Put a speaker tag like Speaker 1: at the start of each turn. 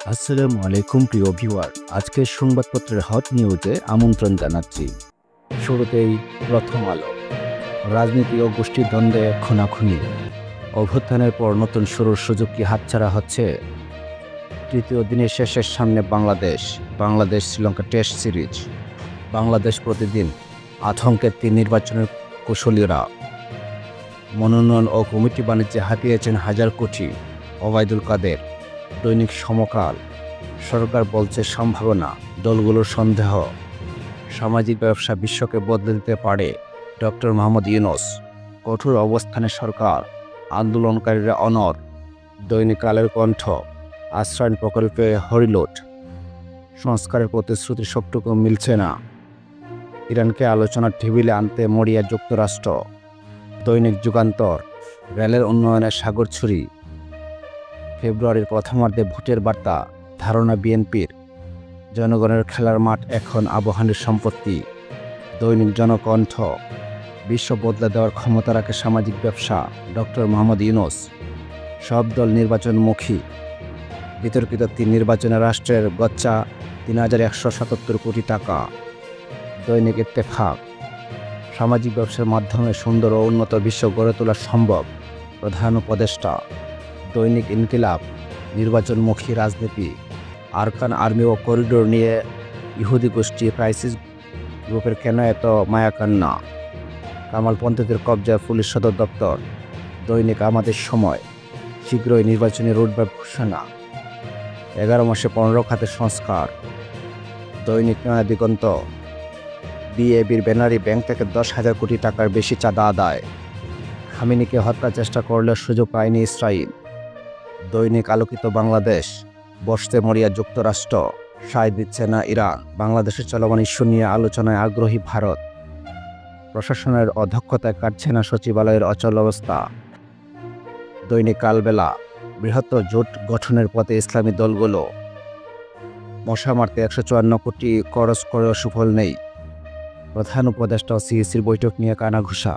Speaker 1: আসসালামু আলাইকুম প্রিয় ভিউয়ার, আজকের সংবাদপত্রের হট নিউজে আমন্ত্রণ জানাচ্ছি। শুরুতেই প্রথম আলো। রাজনীতি ও গোষ্ঠীর দ্বন্দ্বে খুনাখুনি, অভ্যুত্থানের পর নতুন শুরুর সুযোগ কি হাতছাড়া হচ্ছে? তৃতীয় দিনের শেষের সামনে বাংলাদেশ শ্রীলঙ্কা টেস্ট সিরিজ। বাংলাদেশ প্রতিদিন, আতঙ্কের 3 নির্বাচনের কুশলীরা। মনোনয়ন ও কমিটি বাণিজ্যে হাতিয়েছেন হাজার কোটি। ওবায়দুল কাদের। দৈনিক সমকাল। সরকার বলছে সম্ভাবনা, দলগুলোর সন্দেহ। সামাজিক ব্যবসা বিশ্বকে বদলে দিতে পারে, ডক্টর মোহাম্মদ ইউনূস। কঠোর অবস্থানে সরকার, আন্দোলনকারীরা অনড়। দৈনিক কালের কণ্ঠ। আশ্রয়ণ প্রকল্পে হরিলুট, সংস্কারের প্রতিশ্রুতি সবটুকু মিলছে না। ইরানকে আলোচনার টেবিলে আনতে মরিয়া যুক্তরাষ্ট্র। দৈনিক যুগান্তর। রেলের উন্নয়নের সাগরছড়ি। ফেব্রুয়ারির প্রথমার্ধে ভোটের বার্তা, ধারণা বিএনপির। জনগণের খেলার মাঠ এখন আবাহনীর সম্পত্তি। দৈনিক জনকণ্ঠ। বিশ্ব বদলে দেওয়ার ক্ষমতা রাখে সামাজিক ব্যবসা, ডক্টর মোহাম্মদ ইউনূস। সব দল নির্বাচনমুখী। বিতর্কিত 3 নির্বাচনে রাষ্ট্রের গচ্চা 3177 কোটি টাকা। দৈনিক ইত্তেফাক। সামাজিক ব্যবসার মাধ্যমে সুন্দর ও উন্নত বিশ্ব গড়ে তোলা সম্ভব, প্রধান উপদেষ্টা। দৈনিক ইনকিলাব। নির্বাচনমুখী রাজনীতি, আরকান আর্মি ও করিডোর নিয়ে ইহুদি গোষ্ঠী ক্রাইসিস গ্রুপের কেন এত মায়াকান্না? কামালপন্থীদের কবজায় পুলিশ সদর দপ্তর। দৈনিক আমাদের সময়। শীঘ্রই নির্বাচনী রোডম্যাপ ঘোষণা। 11 মাসে 15 খাতে সংস্কার। দৈনিক নয়া দিগন্ত। বিএবির ব্যানারি ব্যাংক থেকে 10,000 কোটি টাকার বেশি চাঁদা আদায়। খামেনিকে হত্যার চেষ্টা করলে সুযোগ পায়নি ইসরায়েল। দৈনিক আলোকিত বাংলাদেশ। বসতে মরিয়া যুক্তরাষ্ট্র, সায় দিচ্ছে না ইরান। বাংলাদেশের চলমান ইস্যু নিয়ে আলোচনায় আগ্রহী ভারত। প্রশাসনের অদক্ষতায় কাটছে না সচিবালয়ের অচল অবস্থা। দৈনিক কালবেলা। বৃহত্তর জোট গঠনের পথে ইসলামী দলগুলো। মশা মারতে 154 কোটি খরচ করেও সুফল নেই। প্রধান উপদেষ্টা ও সিইসির বৈঠক নিয়ে কানাঘুষা।